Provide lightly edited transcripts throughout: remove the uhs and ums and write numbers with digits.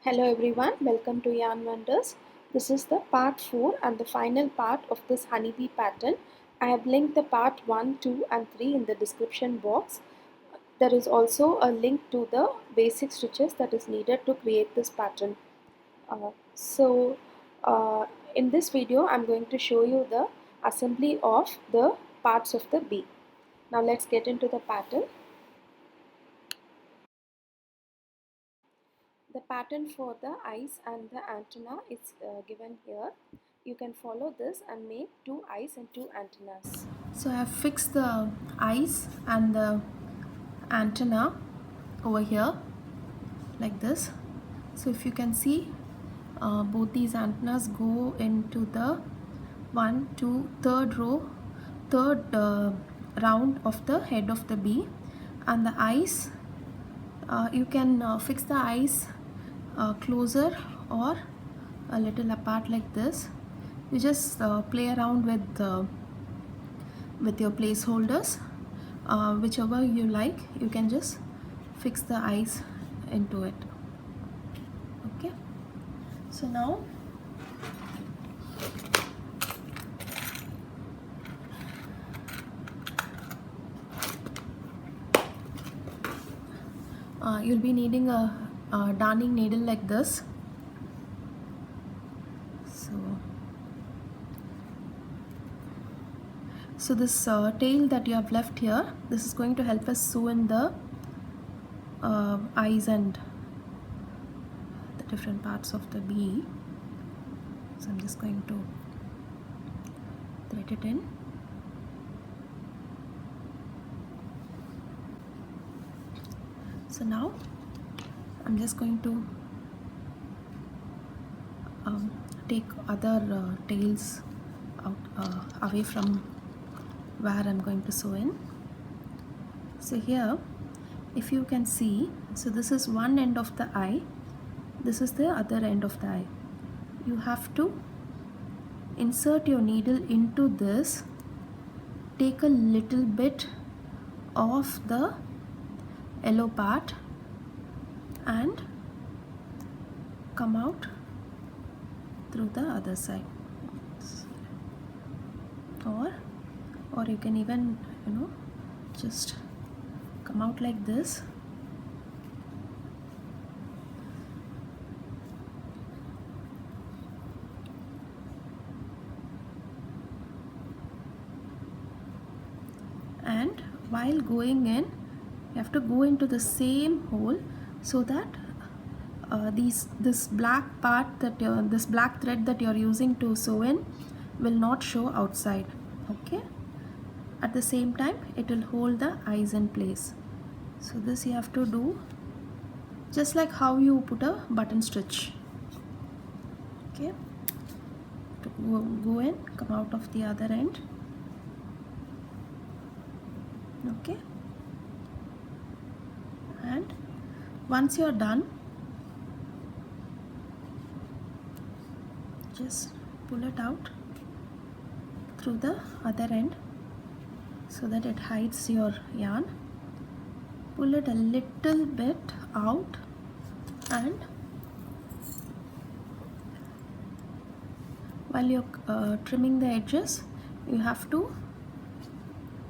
Hello everyone, welcome to Yarn Wonders. This is the part 4 and the final part of this honeybee pattern. I have linked the part 1, 2 and 3 in the description box. There is also a link to the basic stitches that is needed to create this pattern. Uh, so uh, in this video I am going to show you the assembly of the parts of the bee. Now let's get into the pattern. The pattern for the eyes and the antenna is given here. You can follow this and make 2 eyes and 2 antennas. So I have fixed the eyes and the antenna over here like this. So if you can see, both these antennas go into the 1, 2, third row, third round of the head of the bee, and the eyes, you can fix the eyes closer or a little apart like this. You just play around with your placeholders, whichever you like. You can just fix the eyes into it. Okay, so now you'll be needing a darning needle like this. So this tail that you have left here, this is going to help us sew in the eyes and the different parts of the bee. So I'm just going to thread it in. So now I'm just going to take other tails out away from where I'm going to sew in. So here, if you can see, so this is one end of the eye, this is the other end of the eye. You have to insert your needle into this, take a little bit of the yellow part and come out through the other side, or you can even just come out like this. And while going in, you have to go into the same hole so that this black part this black thread that you're using to sew in will not show outside. Okay, at the same time it will hold the eyes in place. So this you have to do just like how you put a button stitch. Okay, to go in, come out of the other end. Okay, and once you're done, just pull it out through the other end so that it hides your yarn. Pull it a little bit out, and while you're trimming the edges, you have to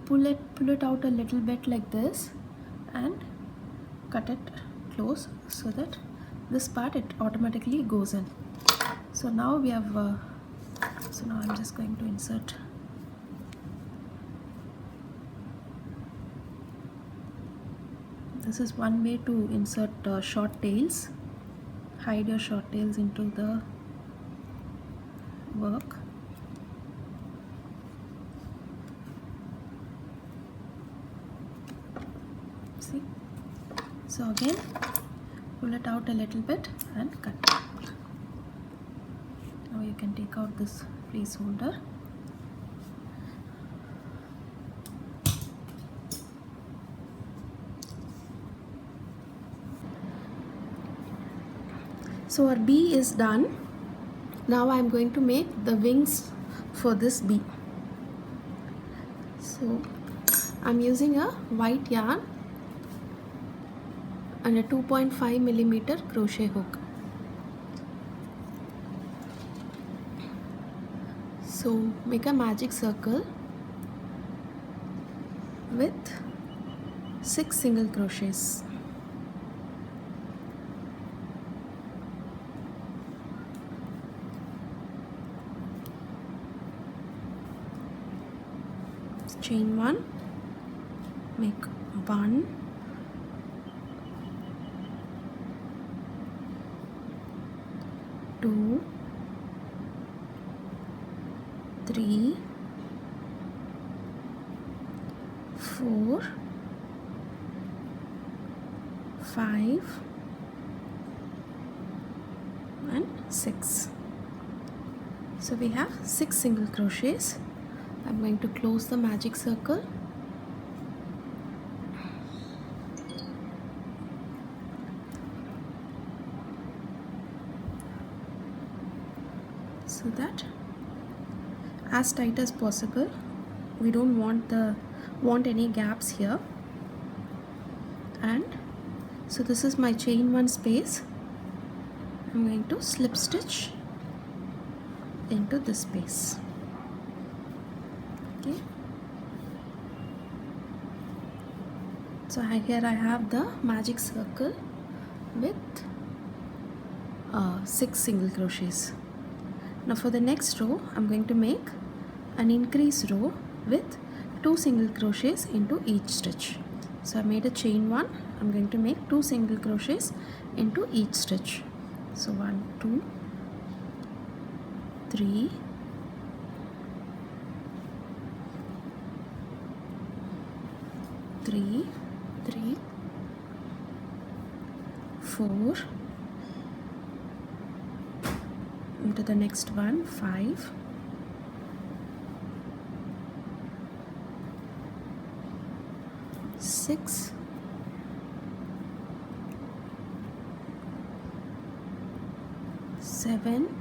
pull it out a little bit like this and cut it close so that this part it automatically goes in. So now we have so now I'm just going to insert this is one way to insert short tails. Hide your short tails into the work. See, so again pull it out a little bit and cut it. Now you can take out this placeholder. So our bee is done. Now I am going to make the wings for this bee. So I'm using a white yarn and a 2.5 millimeter crochet hook. So make a magic circle with 6 single crochets. Chain 1, make 1, 2, 3, 4, 5 and 6. So we have 6 single crochets. I'm going to close the magic circle. So that as tight as possible. We don't want any gaps here. And so this is my chain 1 space. I'm going to slip stitch into this space. Okay. So here I have the magic circle with 6 single crochets. Now for the next row, I'm going to make an increase row with 2 single crochets into each stitch. So I made a chain 1. I'm going to make 2 single crochets into each stitch. So 1, 2, 3, 3, 3, 4, into the next one, 5, 6, 7,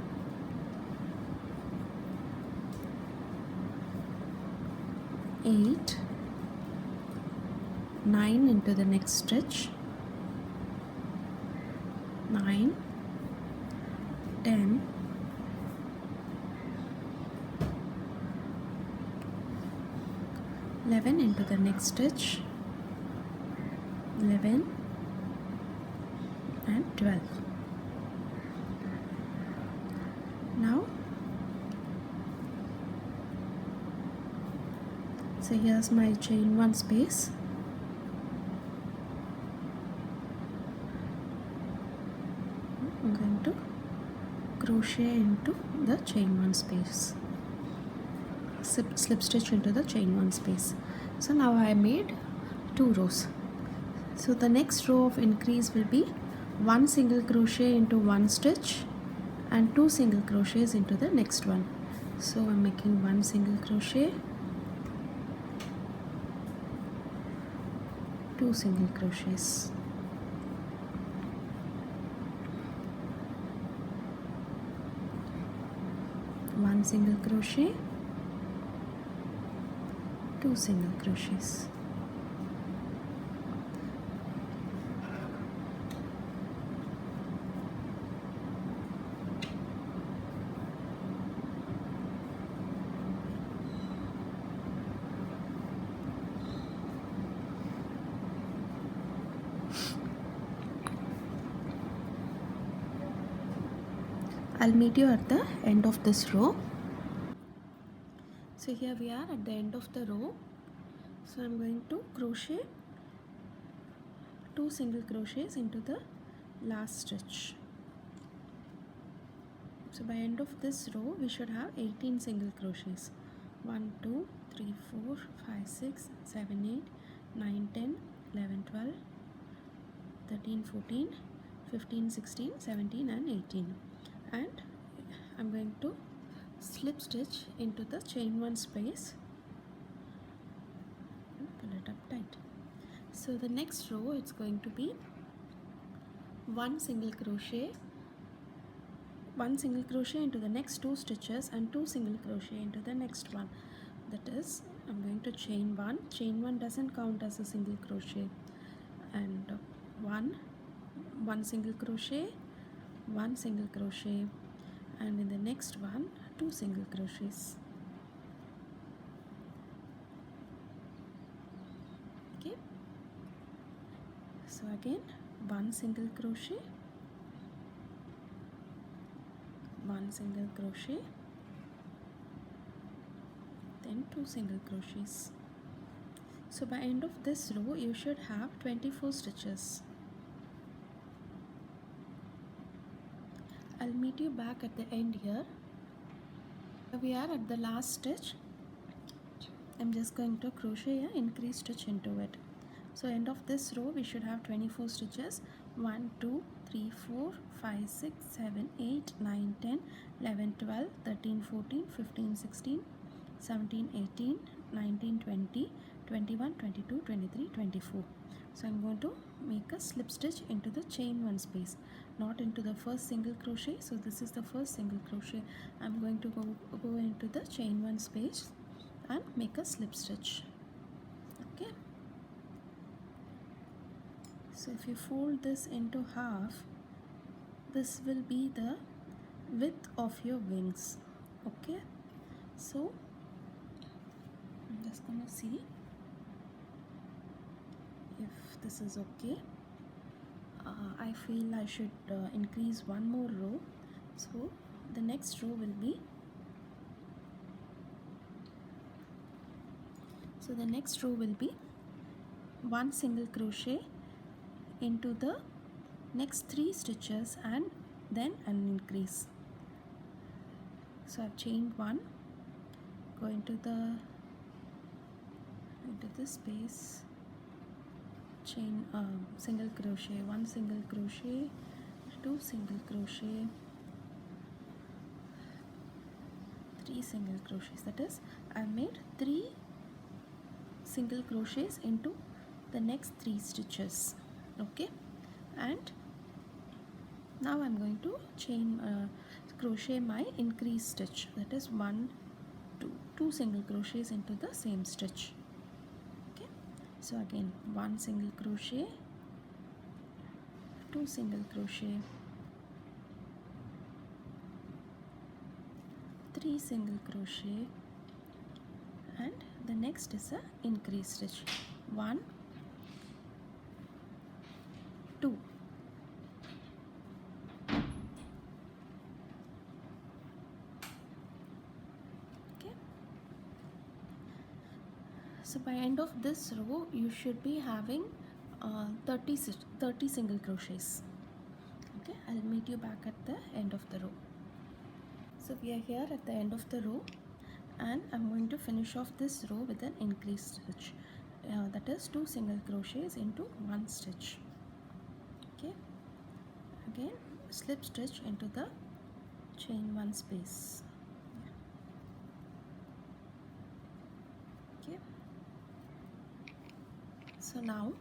8, 9 into the next stitch, 9, 10, 11 into the next stitch, 11 and 12. Now, so here's my chain 1 space. I'm going to crochet into the chain 1 space, slip stitch into the chain 1 space. So now I made 2 rows. So the next row of increase will be 1 single crochet into 1 stitch and 2 single crochets into the next one. So I'm making 1 single crochet, 2 single crochets, 1 single crochet, 2 single crochets. I'll meet you at the end of this row. So here we are at the end of the row. So I'm going to crochet 2 single crochets into the last stitch. So by end of this row we should have 18 single crochets. 1, 2, 3, 4, 5, 6, 7, 8, 9, 10, 11, 12, 13, 14, 15, 16, 17 and 18. And I'm going to slip stitch into the chain 1 space and pull it up tight. So the next row it's going to be 1 single crochet into the next 2 stitches and 2 single crochet into the next one. That is, I'm going to chain 1. Chain 1 doesn't count as a single crochet, and 1 single crochet, 1 single crochet, and in the next one 2 single crochets. So again, one single crochet, one single crochet, then two single crochets. So by end of this row you should have 24 stitches. I'll meet you back at the end here. We are at the last stitch. I'm just going to crochet an increase stitch into it. So end of this row we should have 24 stitches. 1 2 3 4 5 6 7 8 9 10 11 12 13 14 15 16 17 18 19 20 21 22 23 24. So I'm going to make a slip stitch into the chain one space, not into the first single crochet. So this is the first single crochet. I'm going to go into the chain one space and make a slip stitch. Okay, so if you fold this into half, this will be the width of your wings. Okay, so I'm just gonna see if this is okay. I feel I should increase one more row. So the next row will be, one single crochet into the next 3 stitches and then an increase. So I've chained one, go into this space, chain single crochet, one single crochet, two single crochet, three single crochets. That is, I've made 3 single crochets into the next 3 stitches. Okay, and now I'm going to crochet my increase stitch. That is 1 2 single crochets into the same stitch. Okay, so again, one single crochet, two single crochet, three single crochet, and the next is a increase stitch. 1 2. Okay, so by end of this row you should be having 30 single crochets. Okay, I'll meet you back at the end of the row. So we are here at the end of the row, and I'm going to finish off this row with an increase stitch. That is 2 single crochets into one stitch. Okay, again slip stitch into the chain one space. Okay, so now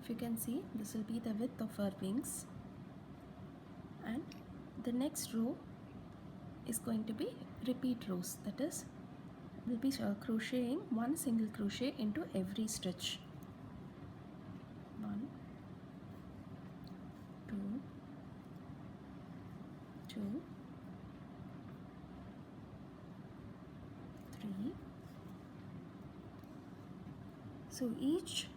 if you can see, this will be the width of our wings, and the next row is going to be repeat rows. That is, we'll be crocheting one single crochet into every stitch. 1 2 2 3. So each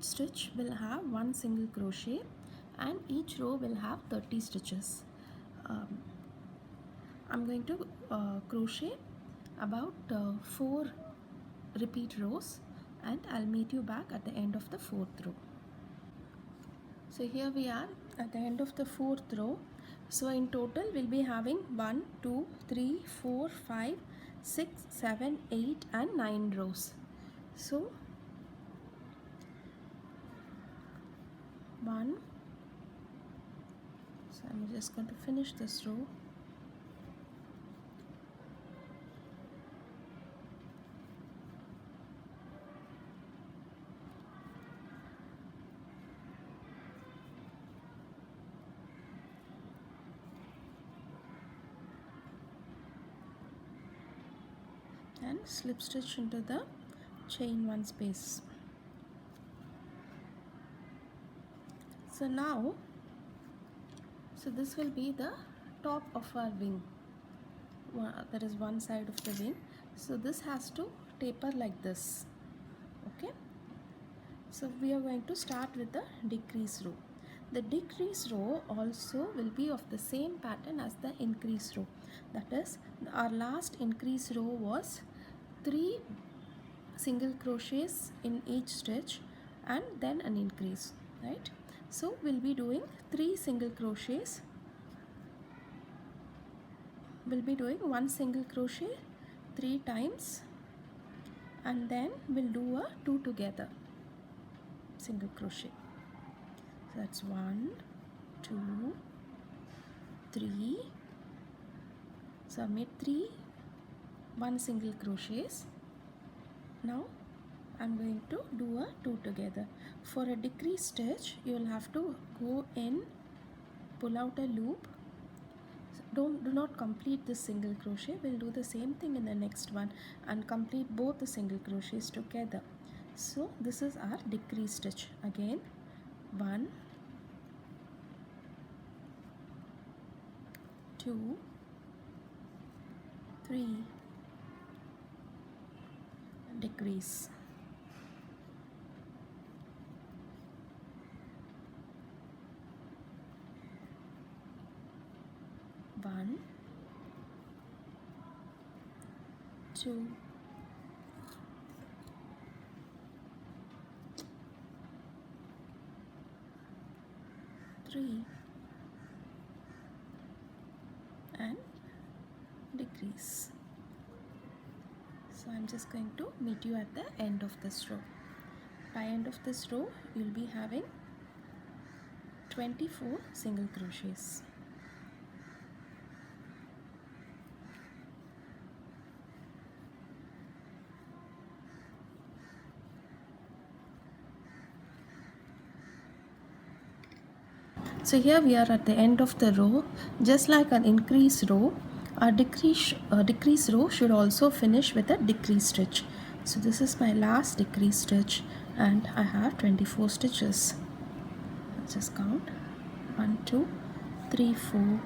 stitch will have one single crochet, and each row will have 30 stitches. I'm going to crochet about 4 repeat rows, and I'll meet you back at the end of the 4th row. So here we are at the end of the 4th row. So in total we'll be having 1 2 3 4 5 6 7 8 and 9 rows. So 1, so I'm just going to finish this row. And slip stitch into the chain one space. So now, so this will be the top of our wing. That is one side of the wing. So this has to taper like this. So we are going to start with the decrease row. The decrease row also will be of the same pattern as the increase row. That is, our last increase row was 3 single crochets in each stitch and then an increase, right? So we'll be doing 3 single crochets. We'll be doing 1 single crochet 3 times, and then we'll do a 2 together single crochet. So that's 1, 2, 3. So I made 3 1 single crochets. Now I'm going to do a 2 together. For a decrease stitch, you will have to go in, pull out a loop. So do not complete this single crochet. We'll do the same thing in the next one and complete both the single crochets together. So this is our decrease stitch. Again, 1, 2, 3, decrease, 1, 2, 3, and decrease. So I'm just going to meet you at the end of this row. By end of this row, you'll be having 24 single crochets. So here we are at the end of the row. Just like an increase row, our decrease row should also finish with a decrease stitch. So this is my last decrease stitch and I have 24 stitches. Let's just count. 1, 2, 3, 4,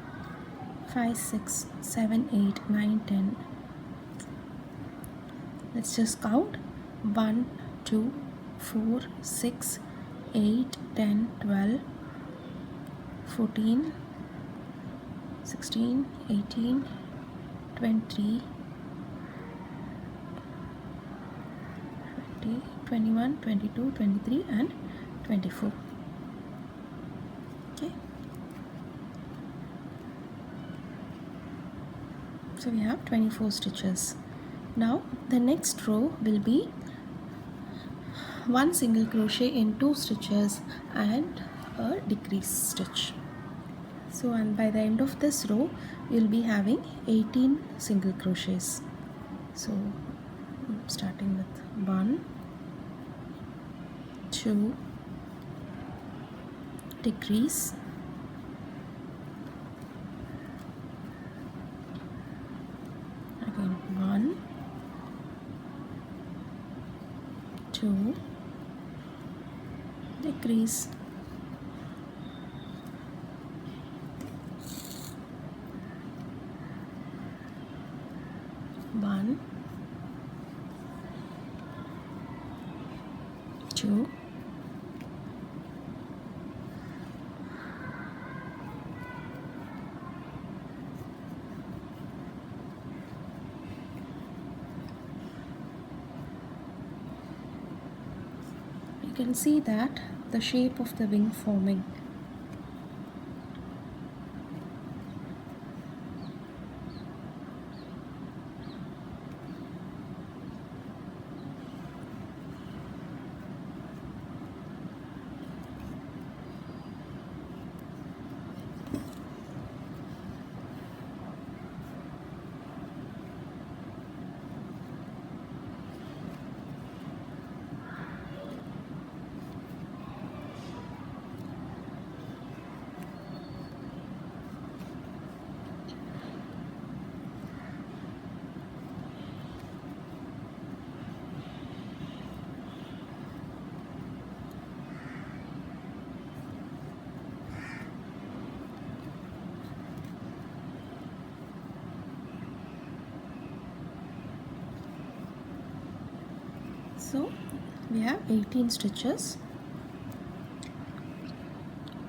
5, 6, 7, 8, 9, 10. Let's just count. 1, 2, 4, 6, 8, 10, 12, 14, 16, 18, 20, 21, 22, 23 and 24. Okay. So we have 24 stitches. Now the next row will be 1 single crochet in 2 stitches and a decrease stitch. So and by the end of this row you'll be having 18 single crochets. So starting with 1, 2, decrease, 1, 2, decrease, 1, 2, you can see that the shape of the wing forming. So we have 18 stitches.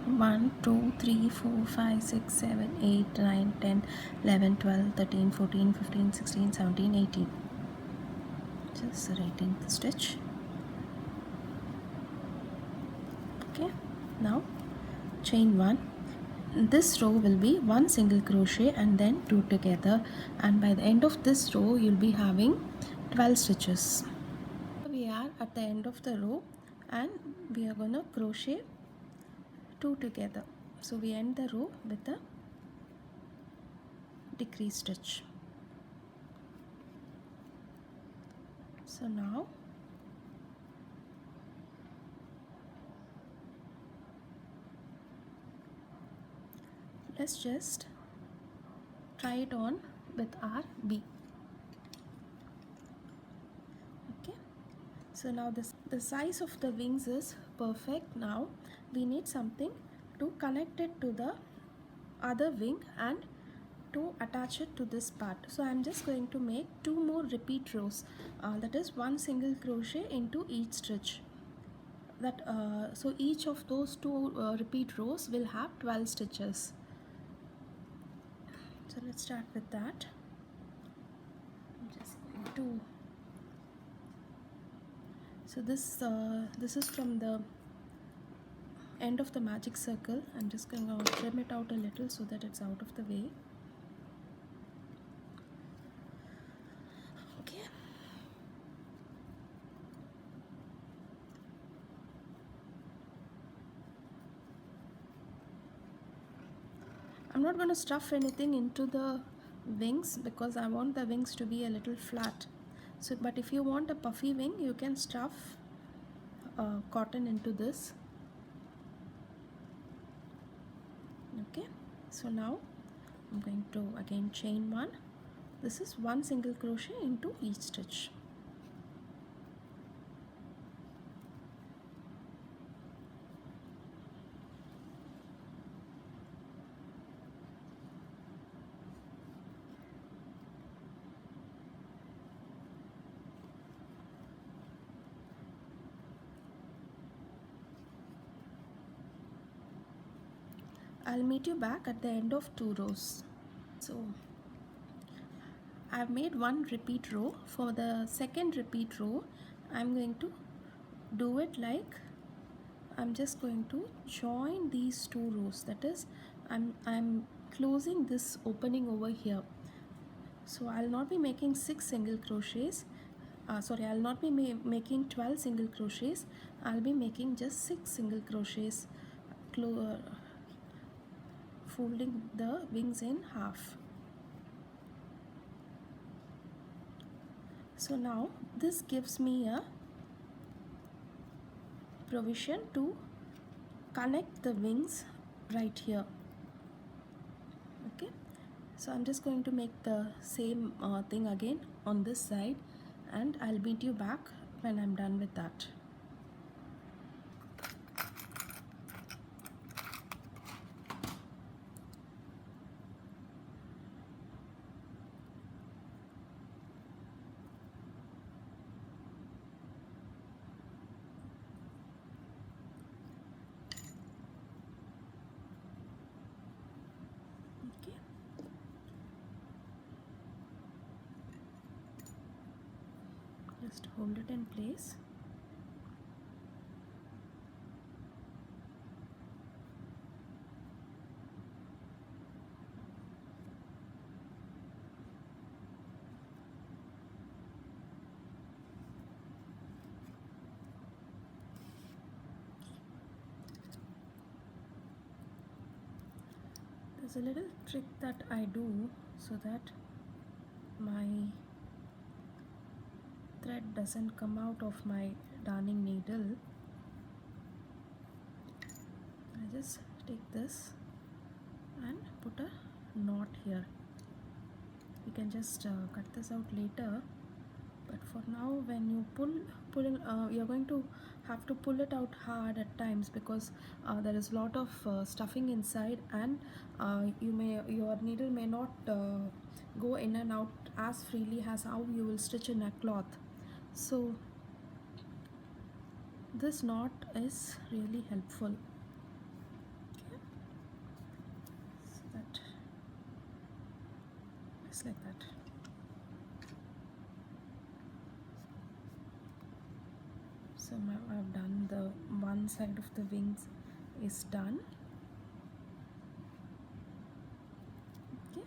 1 2 3 4 5 6 7 8 9 10 11 12 13 14 15 16 17 18. Just the 18th stitch. Okay, now chain 1. This row will be 1 single crochet and then 2 together, and by the end of this row you'll be having 12 stitches. We are at the end of the row and we are gonna crochet 2 together. So we end the row with a decrease stitch. So now let's just try it on with our bee. Okay, so now the size of the wings is perfect. Now we need something to connect it to the other wing and to attach it to this part. So I'm just going to make 2 more repeat rows, that is 1 single crochet into each stitch. So each of those 2 repeat rows will have 12 stitches. So let's start with that. I'm just going to, so this is from the end of the magic circle. I'm just going to trim it out a little so that it's out of the way. Okay, I'm not going to stuff anything into the wings because I want the wings to be a little flat. So but if you want a puffy wing, you can stuff cotton into this. Okay, so now I'm going to again chain 1. This is 1 single crochet into each stitch. I'll meet you back at the end of 2 rows. So I've made 1 repeat row. For the second repeat row, I'm going to do it like, I'm just going to join these 2 rows. That is, I'm closing this opening over here. So I'll not be making 6 single crochets. I'll not be making 12 single crochets. I'll be making just 6 single crochets, folding the wings in half. So now this gives me a provision to connect the wings right here. Okay, so I'm just going to make the same thing again on this side, and I'll meet you back when I'm done with that. Okay, just hold it in place. There's a little trick that I do so that my thread doesn't come out of my darning needle. I just take this and put a knot here. You can just cut this out later, but for now when you you're going to have to pull it out hard at times because there is a lot of stuffing inside, and your needle may not go in and out as freely as how you will stitch in a cloth. So this knot is really helpful. Okay, so that is like that. So now I've done the one side of the wings is done. Okay,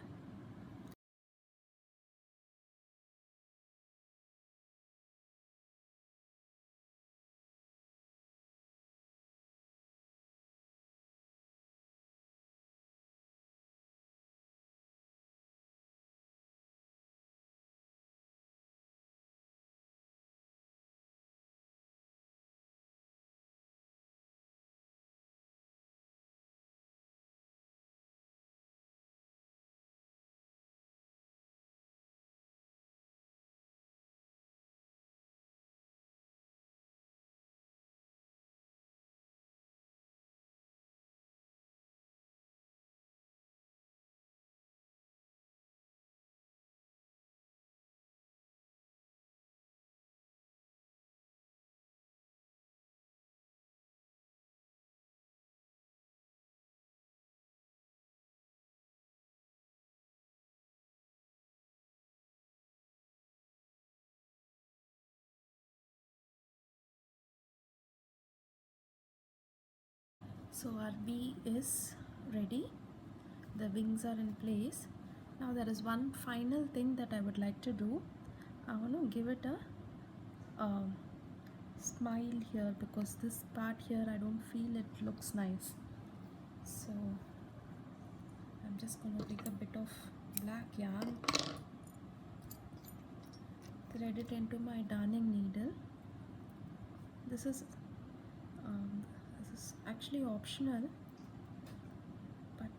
so our bee is ready. The wings are in place. Now there is one final thing that I would like to do. I want to give it a um, smile here, because this part here I don't feel it looks nice. So I'm just going to take a bit of black yarn, thread it into my darning needle. This is um, this is actually optional, but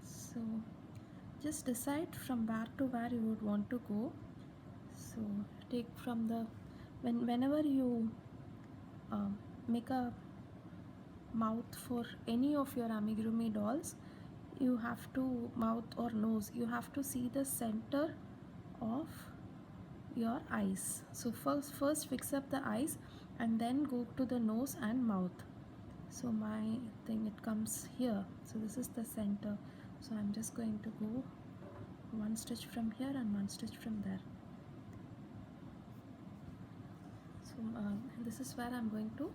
so just decide from where to where you would want to go. So take from the whenever you make a mouth for any of your amigurumi dolls, you have to mouth or nose, you have to see the center of your eyes. So first fix up the eyes and then go to the nose and mouth. So my thing, it comes here, so this is the center. So I'm just going to go one stitch from here and one stitch from there. So this is where I'm going to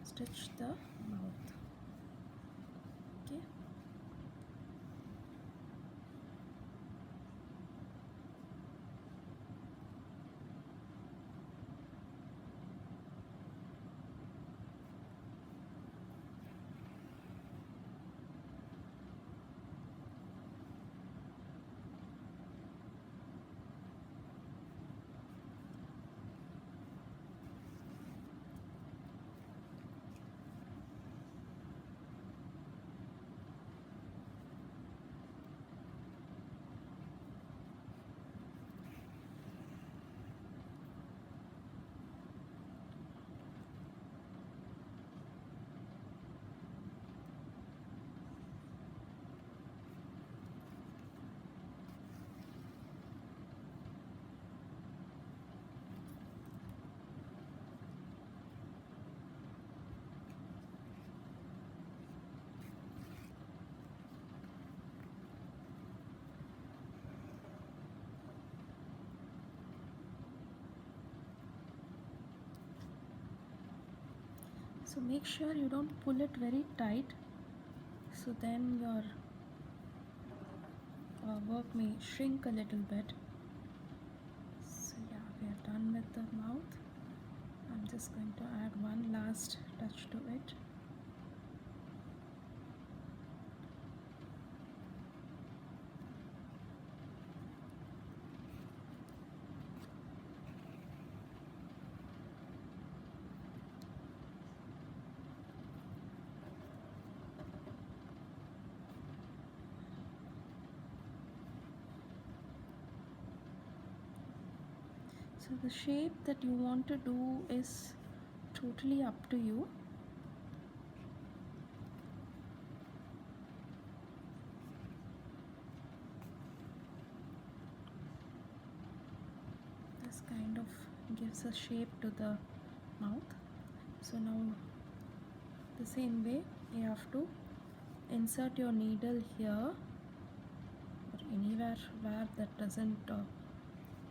stitch the mouth. Okay, so make sure you don't pull it very tight, so then your work may shrink a little bit. So yeah, we are done with the mouth. I'm just going to add one last touch to it. So the shape that you want to do is totally up to you. this kind of gives a shape to the mouth. So now the same way you have to insert your needle here or anywhere where that doesn't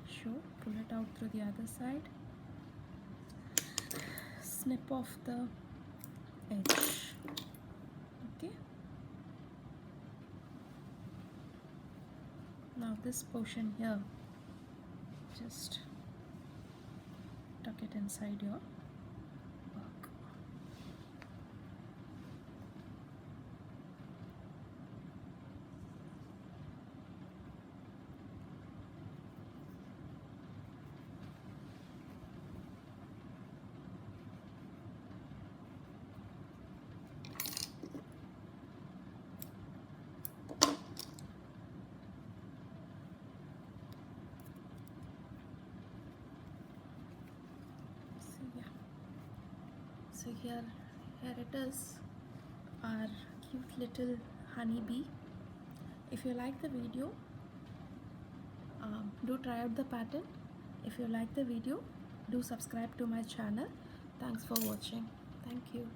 show. Pull it out through the other side, snip off the edge. Okay, now this portion here, just tuck it inside your work. So yeah, so here it is, our cute little honeybee. If you like the video, do try out the pattern. If you like the video, do subscribe to my channel. Thanks for watching. Thank you.